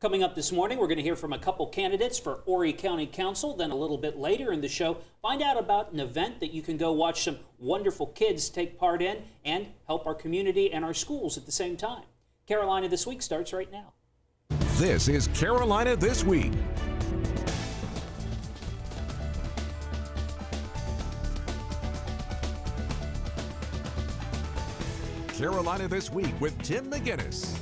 Coming up this morning, we're going to hear from a couple candidates for Horry County Council. Then a little bit later in the show, find out about an event that you can go watch some wonderful kids take part in and help our community and our schools at the same time. Carolina This Week starts right now. This is Carolina This Week. Carolina This Week with Tim McGinnis.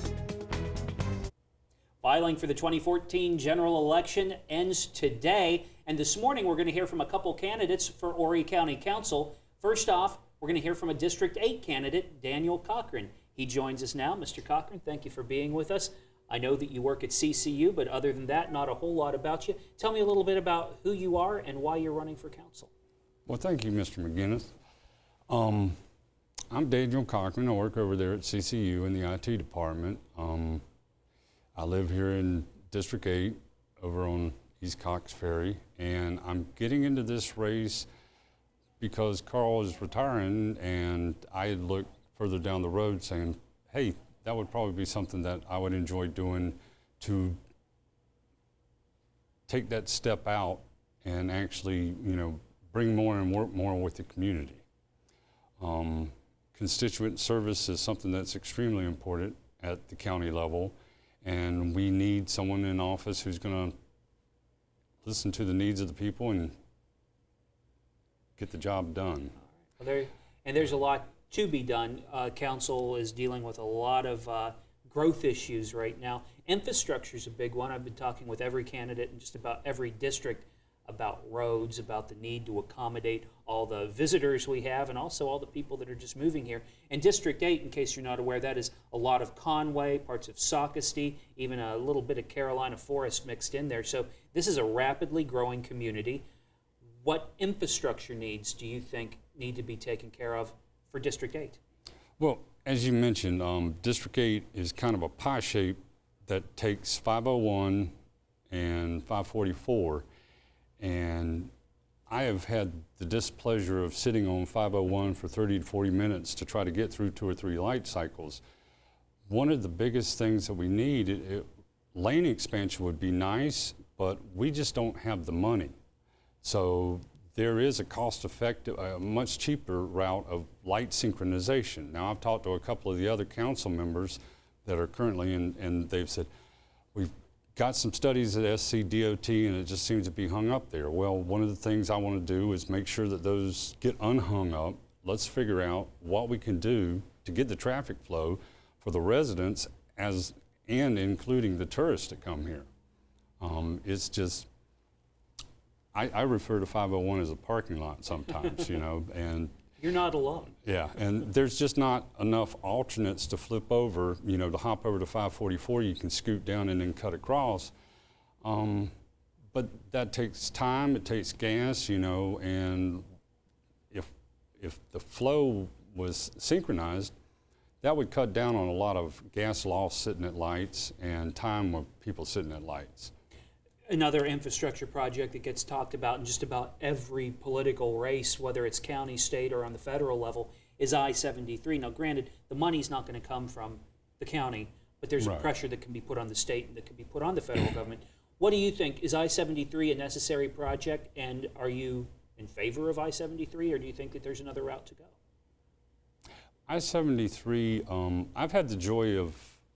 Filing for the 2014 general election ends today, and this morning we're going to hear from a couple candidates for Horry County Council. First off, we're going to hear from a District 8 candidate, Daniel Cochran. He joins us now. Mr. Cochran, thank you for being with us. I know that you work at CCU, but other than that, not a whole lot about you. Tell me a little bit about who you are and why you're running for council. Well, thank you, Mr. McGinnis. I'm Daniel Cochran. I work over there at CCU in the IT department. I live here in District 8 over on East Cox Ferry, and I'm getting into this race because Carl is retiring, and I had looked further down the road saying, hey, that would probably be something that I would enjoy doing to take that step out and actually, bring more and work more with the community. Constituent service is something that's extremely important at the county level, and we need someone in office who's going to listen to the needs of the people and get the job done. Well, there's a lot to be done. Council is dealing with a lot of growth issues right now. Infrastructure is a big one. I've been talking with every candidate in just about every district about roads, about the need to accommodate all the visitors we have and also all the people that are just moving here. And District 8, in case you're not aware, that is a lot of Conway, parts of Socastee, even a little bit of Carolina Forest mixed in there. So this is a rapidly growing community. What infrastructure needs do you think need to be taken care of for District 8? Well, as you mentioned, District 8 is kind of a pie shape that takes 501 and 544, and I have had the displeasure of sitting on 501 for 30 to 40 minutes to try to get through 2 or 3 light cycles. One of the biggest things that we need, lane expansion would be nice, but we just don't have the money. So there is a cost-effective, a much cheaper route of light synchronization. Now, I've talked to a couple of the other council members that are currently in, and they've said, we've got some studies at SCDOT and it just seems to be hung up there. Well, one of the things I want to do is make sure that those get unhung up. Let's figure out what we can do to get the traffic flow for the residents and including the tourists that come here. It's just, I refer to 501 as a parking lot sometimes, and you're not alone. Yeah, and there's just not enough alternates to flip over, to hop over to 544, you can scoot down and then cut across. But that takes time, it takes gas, and if the flow was synchronized, that would cut down on a lot of gas loss sitting at lights and time of people sitting at lights. Another infrastructure project that gets talked about in just about every political race, whether it's county, state, or on the federal level, is I-73. Now, granted, the money's not going to come from the county, but there's right. a pressure that can be put on the state and that can be put on the federal government. What do you think? Is I-73 a necessary project, and are you in favor of I-73, or do you think that there's another route to go? I-73, I've had the joy of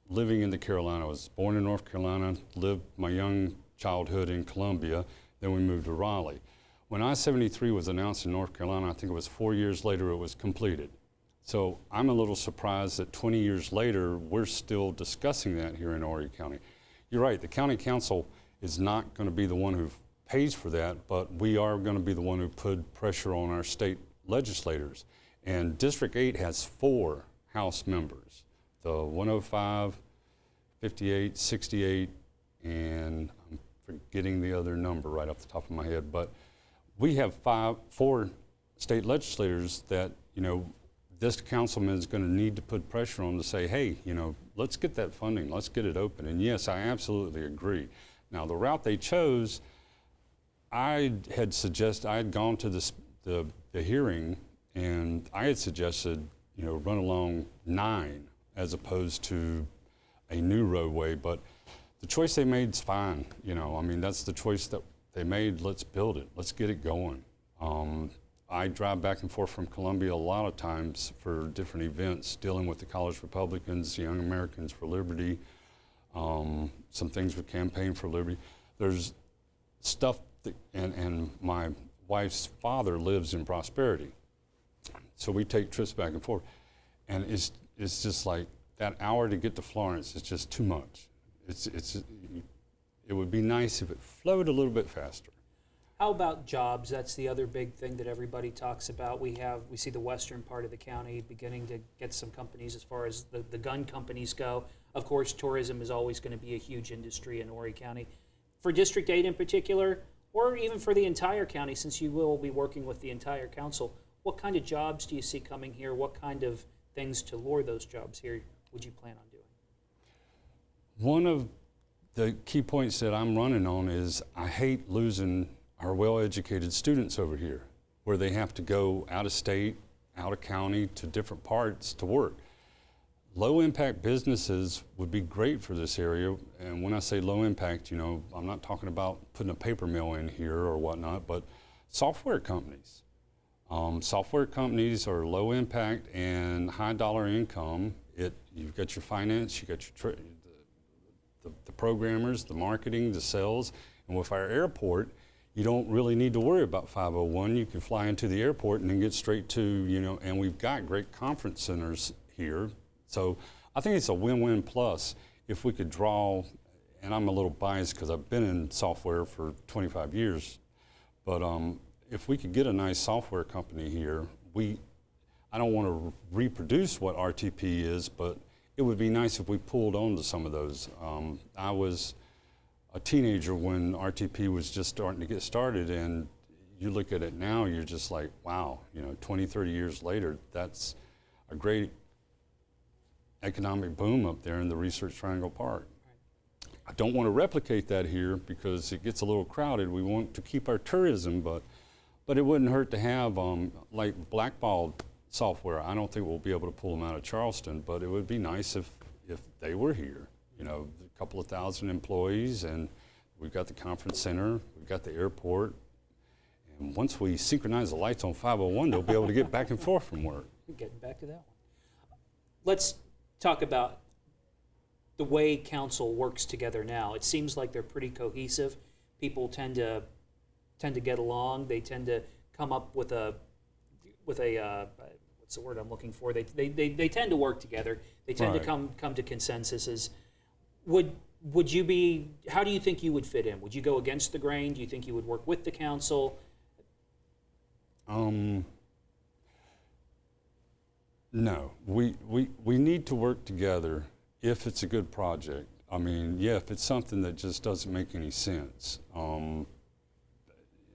living in the Carolinas. I was born in North Carolina, lived my young childhood in Columbia, then we moved to Raleigh. When I-73 was announced in North Carolina, I think it was 4 years later it was completed. So I'm a little surprised that 20 years later we're still discussing that here in Horry County. You're right, the county council is not going to be the one who pays for that, but we are going to be the one who put pressure on our state legislators. And District 8 has 4 House members, the 105, 58, 68, and I'm forgetting the other number right off the top of my head, but we have 4 state legislators that, this councilman is going to need to put pressure on to say, hey, let's get that funding, let's get it open. And yes, I absolutely agree. Now, the route they chose, I had gone to the hearing, and I had suggested, run along 9 as opposed to a new roadway, but the choice they made is fine. You know, I mean, that's the choice that they made. Let's build it. Let's get it going. I drive back and forth from Columbia a lot of times for different events, dealing with the College Republicans, Young Americans for Liberty, some things with Campaign for Liberty. There's stuff that, and my wife's father lives in Prosperity. So we take trips back and forth. And it's just like that hour to get to Florence is just too much. It would be nice if it flowed a little bit faster. How about jobs? That's the other big thing that everybody talks about. We see the western part of the county beginning to get some companies as far as the gun companies go. Of course, tourism is always going to be a huge industry in Horry County. For District 8 in particular, or even for the entire county, since you will be working with the entire council, what kind of jobs do you see coming here? What kind of things to lure those jobs here would you plan on doing? One of the key points that I'm running on is I hate losing our well-educated students over here, where they have to go out of state, out of county, to different parts to work. Low-impact businesses would be great for this area, and when I say low impact, you know, I'm not talking about putting a paper mill in here or whatnot, but software companies. Software companies are low impact and high dollar income. You've got your finance, you've got your the programmers, the marketing, the sales, and with our airport, you don't really need to worry about 501. You can fly into the airport and then get straight to, you know, and we've got great conference centers here. So I think it's a win-win plus if we could draw, and I'm a little biased because I've been in software for 25 years, but if we could get a nice software company here, I don't want to reproduce what RTP is, but it would be nice if we pulled on to some of those. I was a teenager when RTP was just starting to get started, and you look at it now, you're just like, wow, you know, 20, 30 years later, that's a great economic boom up there in the Research Triangle Park. I don't want to replicate that here because it gets a little crowded. We want to keep our tourism, but it wouldn't hurt to have like blackballed software. I don't think we'll be able to pull them out of Charleston, but it would be nice if they were here. You know, a couple of thousand employees, and we've got the conference center, we've got the airport, and once we synchronize the lights on 501, they'll be able to get back and forth from work. We're getting back to that one. Let's talk about the way council works together now. It seems like they're pretty cohesive. People tend to get along. They tend to come up with a what's the word I'm looking for? They tend to work together. They tend to come to consensuses. Would you be? How do you think you would fit in? Would you go against the grain? Do you think you would work with the council? No, we need to work together if it's a good project. I mean, yeah, if it's something that just doesn't make any sense,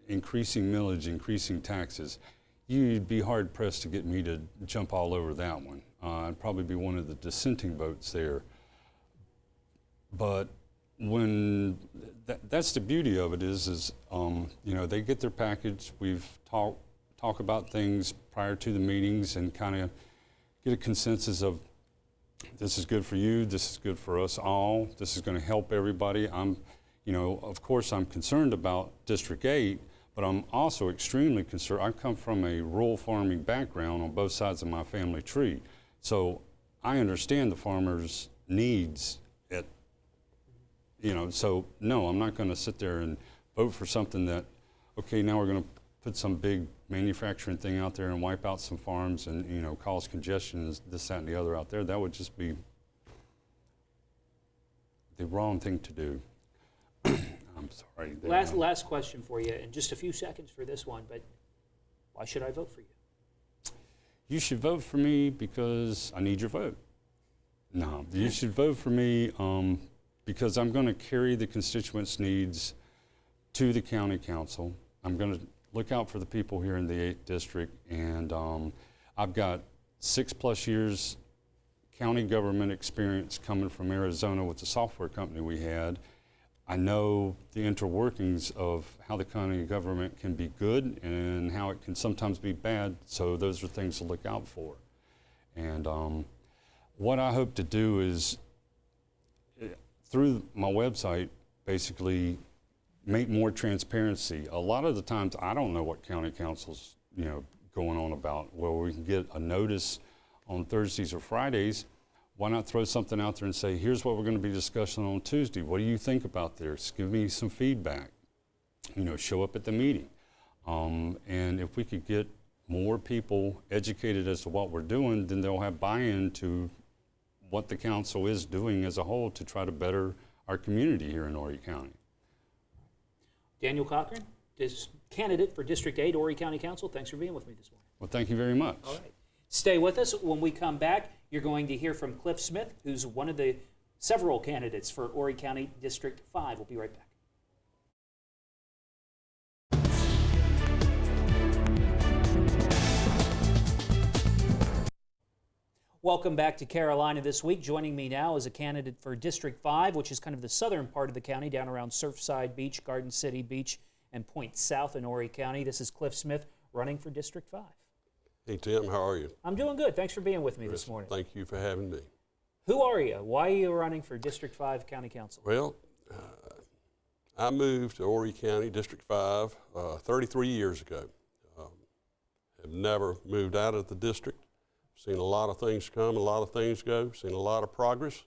increasing millage, increasing taxes, you'd be hard pressed to get me to jump all over that one. I'd probably be one of the dissenting votes there. But when that's the beauty of it is you know, they get their package. We've talk about things prior to the meetings and kind of get a consensus of this is good for you, this is good for us all, this is going to help everybody. You know, of course, I'm concerned about District 8, but I'm also extremely concerned. I come from a rural farming background on both sides of my family tree, so I understand the farmers' needs. You know, so no, I'm not going to sit there and vote for something that, okay, now we're going to put some big manufacturing thing out there and wipe out some farms and, you know, cause congestion, this, that, and the other out there. That would just be the wrong thing to do. I'm sorry. Last question for you, in just a few seconds for this one, but why should I vote for you? You should vote for me because I need your vote. No, you should vote for me because I'm going to carry the constituents' needs to the county council. I'm going to look out for the people here in the 8th district, and I've got 6+ years county government experience coming from Arizona with the software company we had. I know the interworkings of how the county government can be good and how it can sometimes be bad, so those are things to look out for. And what I hope to do is through my website, basically make more transparency. A lot of the times I don't know what county council's going on about. Where we can get a notice on Thursdays or Fridays, why not throw something out there and say, here's what we're going to be discussing on Tuesday. What do you think about this? Give me some feedback. Show up at the meeting. And if we could get more people educated as to what we're doing, then they'll have buy-in to what the council is doing as a whole to try to better our community here in Horry County. Daniel Cochran, candidate for District 8, Horry County Council. Thanks for being with me this morning. Well, thank you very much. All right. Stay with us. When we come back, you're going to hear from Cliff Smith, who's one of the several candidates for Horry County District 5. We'll be right back. Welcome back to Carolina This Week. Joining me now is a candidate for District 5, which is kind of the southern part of the county, down around Surfside Beach, Garden City Beach, and Point South in Horry County. This is Cliff Smith running for District 5. Hey, Tim, how are you? I'm doing good. Thanks for being with me this morning. Thank you for having me. Who are you? Why are you running for District 5 County Council? Well, I moved to Horry County, District 5, 33 years ago. Have never moved out of the district. Seen a lot of things come, a lot of things go, seen a lot of progress.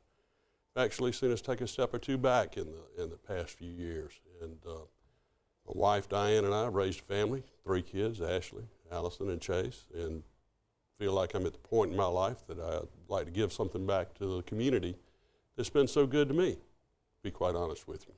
Actually seen us take a step or two back in the past few years. And my wife, Diane, and I raised a family, 3 kids, Ashley, Allison, and Chase, and feel like I'm at the point in my life that I'd like to give something back to the community that's been so good to me, to be quite honest with you.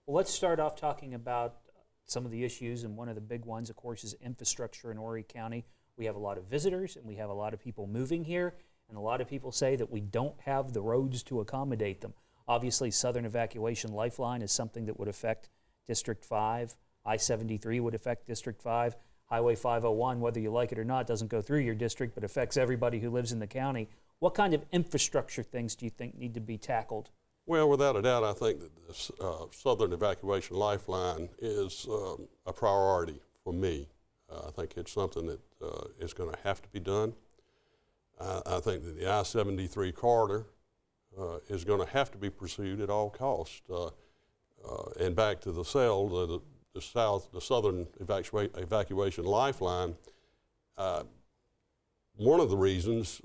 Well, let's start off talking about some of the issues, and one of the big ones, of course, is infrastructure in Horry County. We have a lot of visitors, and we have a lot of people moving here, and a lot of people say that we don't have the roads to accommodate them. Obviously, Southern Evacuation Lifeline is something that would affect District 5. I-73 would affect District 5. Highway 501, whether you like it or not, doesn't go through your district, but affects everybody who lives in the county. What kind of infrastructure things do you think need to be tackled? Well, without a doubt, I think that this Southern Evacuation Lifeline is a priority for me. I think it's something that is going to have to be done. I think that the I-73 corridor is going to have to be pursued at all costs. And back to the cell, the Southern Evacuation Lifeline, one of the reasons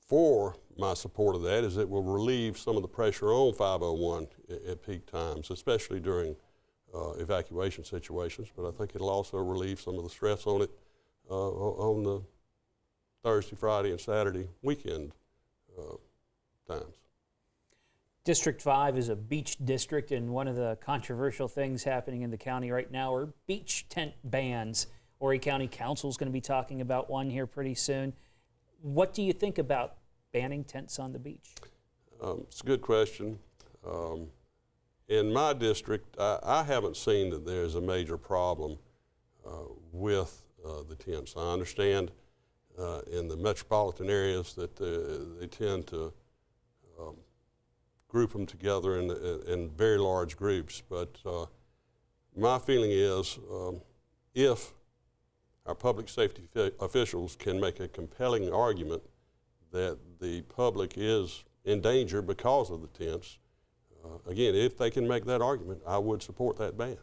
for my support of that is it will relieve some of the pressure on 501 at peak times, especially during evacuation situations, but I think it'll also relieve some of the stress on it on the Thursday, Friday, and Saturday weekend times. District 5 is a beach district, and one of the controversial things happening in the county right now are beach tent bans. Horry County Council is going to be talking about one here pretty soon. What do you think about banning tents on the beach? It's a good question. In my district, I haven't seen that there's a major problem with the tents. I understand in the metropolitan areas that they tend to group them together in very large groups, but my feeling is if our public safety officials can make a compelling argument that the public is in danger because of the tents, again, if they can make that argument, I would support that ban.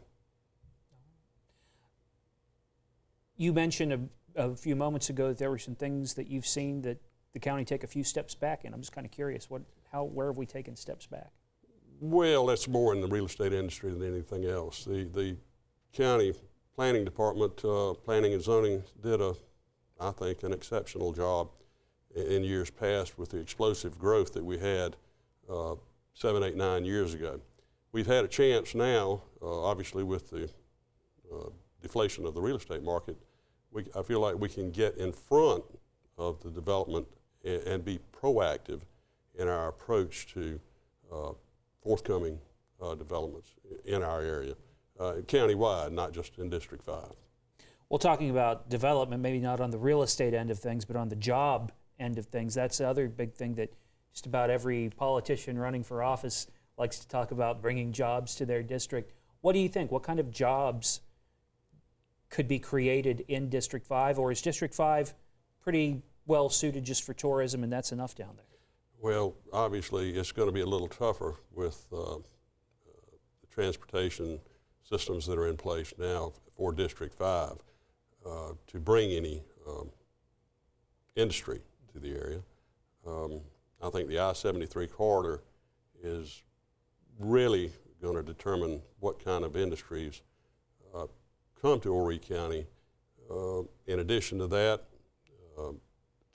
You mentioned a few moments ago that there were some things that you've seen that the county take a few steps back in. I'm just kind of curious, where have we taken steps back? Well, that's more in the real estate industry than anything else. The county planning department, planning and zoning, did I think, an exceptional job in years past with the explosive growth that we had 7, 8, 9 years ago. We've had a chance now, obviously with the deflation of the real estate market, I feel like we can get in front of the development and be proactive in our approach to forthcoming developments in our area, countywide, not just in District 5. Well, talking about development, maybe not on the real estate end of things, but on the job end of things, that's the other big thing that just about every politician running for office likes to talk about, bringing jobs to their district. What do you think? What kind of jobs could be created in District 5, or is District 5 pretty well suited just for tourism and that's enough down there? Well, obviously, it's going to be a little tougher with the transportation systems that are in place now for District 5 to bring any industry to the area. I think the I-73 corridor is really going to determine what kind of industries come to Horry County. In addition to that,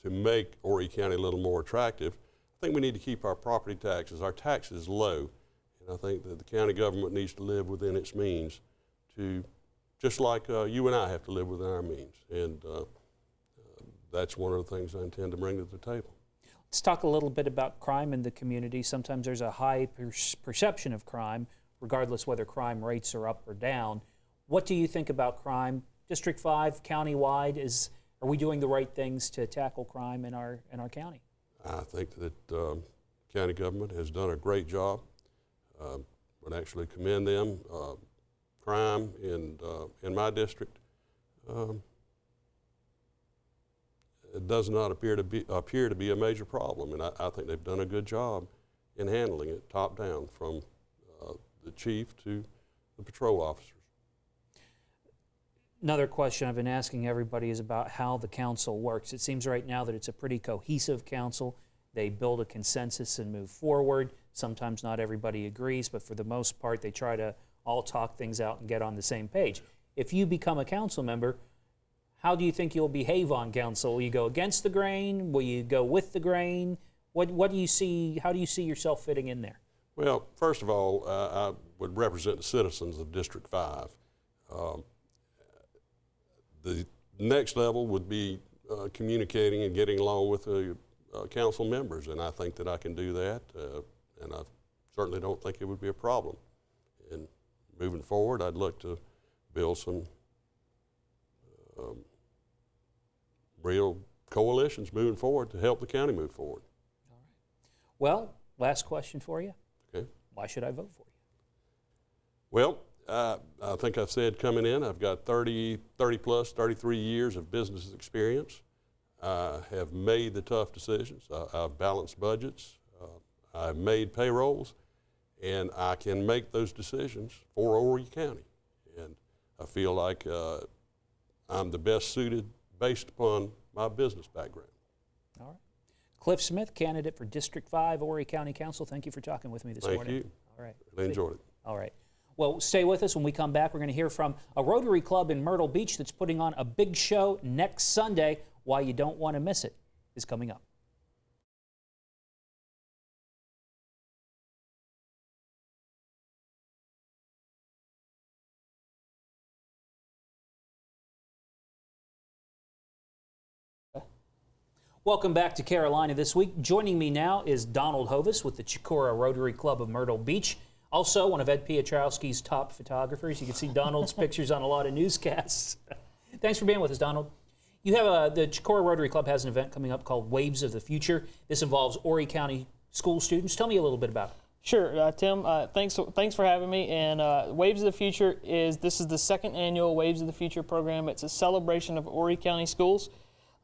to make Horry County a little more attractive, I think we need to keep our property taxes, our taxes low, and I think that the county government needs to live within its means to, just like you and I have to live within our means, and that's one of the things I intend to bring to the table. Let's talk a little bit about crime in the community. Sometimes there's a high perception of crime, regardless whether crime rates are up or down. What do you think about crime? District 5, countywide, are we doing the right things to tackle crime in our county? I think that county government has done a great job. Would actually commend them. Crime in my district it does not appear to be a major problem, and I think they've done a good job in handling it top down, from the chief to the patrol officers. Another question I've been asking everybody is about how the council works. It seems right now that it's a pretty cohesive council. They build a consensus and move forward. Sometimes not everybody agrees, but for the most part, they try to all talk things out and get on the same page. If you become a council member, how do you think you'll behave on council? Will you go against the grain? Will you go with the grain? What do you see? How do you see yourself fitting in there? Well, first of all, I would represent the citizens of District 5. The next level would be communicating and getting along with the council members, and I think that I can do that, and I certainly don't think it would be a problem. And moving forward, I'd look to build some real coalitions moving forward to help the county move forward. All right. Well, last question for you. Okay. Why should I vote for you? Well, I think I've said coming in, I've got 33 years of business experience. I have made the tough decisions. I've balanced budgets. I've made payrolls, and I can make those decisions for Horry County. And I feel like I'm the best suited based upon my business background. All right. Cliff Smith, candidate for District 5, Horry County Council. Thank you for talking with me this morning. Thank you. All right. I enjoyed it. All right. Well, stay with us. When we come back, we're going to hear from a Rotary Club in Myrtle Beach that's putting on a big show next Sunday. Why you don't want to miss it is coming up. Welcome back to Carolina This Week. Joining me now is Donald Hovis with the Chicora Rotary Club of Myrtle Beach. Also, one of Ed Piotrowski's top photographers. You can see Donald's pictures on a lot of newscasts. Thanks for being with us, Donald. You have the Chicora Rotary Club has an event coming up called Waves of the Future. This involves Horry County school students. Tell me a little bit about it. Sure, Tim. Thanks for having me. And Waves of the Future this is the second annual Waves of the Future program. It's a celebration of Horry County schools.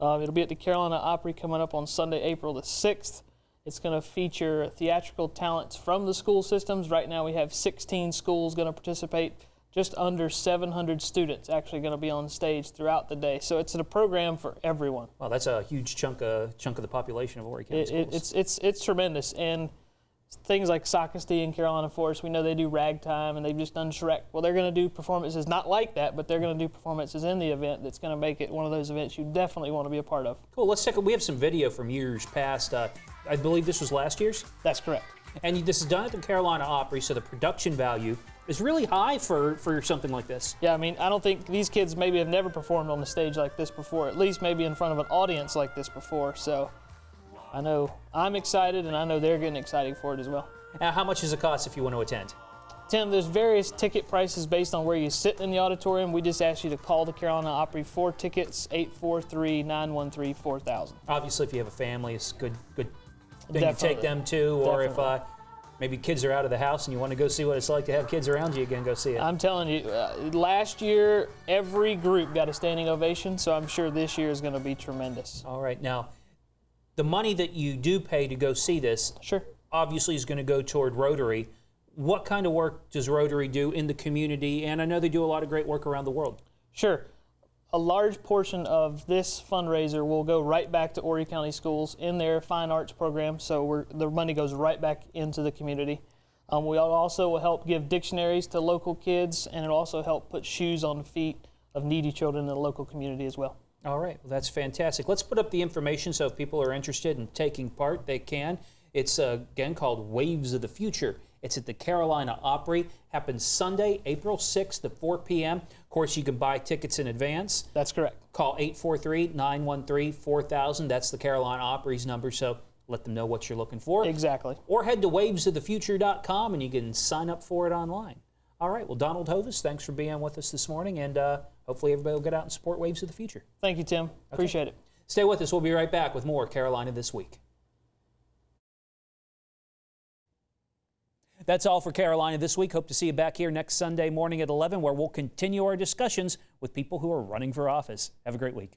It'll be at the Carolina Opry coming up on Sunday, April the 6th. It's going to feature theatrical talents from the school systems. Right now we have 16 schools going to participate. Just under 700 students actually going to be on stage throughout the day. So it's a program for everyone. Well, that's a huge chunk of the population of Horry County schools. It's tremendous. And things like Sockasty and Carolina Forest, we know they do ragtime and they've just done Shrek. Well, they're going to do performances not like that, but they're going to do performances in the event that's going to make it one of those events you definitely want to be a part of. Cool. Let's check it. We have some video from years past. I believe this was last year's? That's correct. And this is done at the Carolina Opry, so the production value is really high for something like this. Yeah, I mean, I don't think these kids maybe have never performed on the stage like this before, at least maybe in front of an audience like this before. So I know I'm excited, and I know they're getting excited for it as well. Now, how much does it cost if you want to attend? Tim, there's various ticket prices based on where you sit in the auditorium. We just ask you to call the Carolina Opry for tickets, 843-913-4000. Obviously, if you have a family, it's a good thing Definitely. to take them to, or Definitely. if maybe kids are out of the house and you want to go see what it's like to have kids around you again, go see it. I'm telling you, last year, every group got a standing ovation, so I'm sure this year is going to be tremendous. All right. Now, the money that you do pay to go see this Sure. obviously is going to go toward Rotary. What kind of work does Rotary do in the community? And I know they do a lot of great work around the world. Sure. A large portion of this fundraiser will go right back to Horry County Schools in their fine arts program, so the money goes right back into the community. We also will help give dictionaries to local kids, and it'll also help put shoes on the feet of needy children in the local community as well. All right, well, that's fantastic. Let's put up the information so if people are interested in taking part, they can. It's, again, called Waves of the Future. It's at the Carolina Opry. Happens Sunday, April 6th at 4 p.m. Of course, you can buy tickets in advance. That's correct. Call 843-913-4000. That's the Carolina Opry's number, so let them know what you're looking for. Exactly. Or head to wavesofthefuture.com and you can sign up for it online. All right, well, Donald Hovis, thanks for being with us this morning, and hopefully everybody will get out and support Waves of the Future. Thank you, Tim. Appreciate it. Stay with us. We'll be right back with more Carolina This Week. That's all for Carolina This Week. Hope to see you back here next Sunday morning at 11, where we'll continue our discussions with people who are running for office. Have a great week.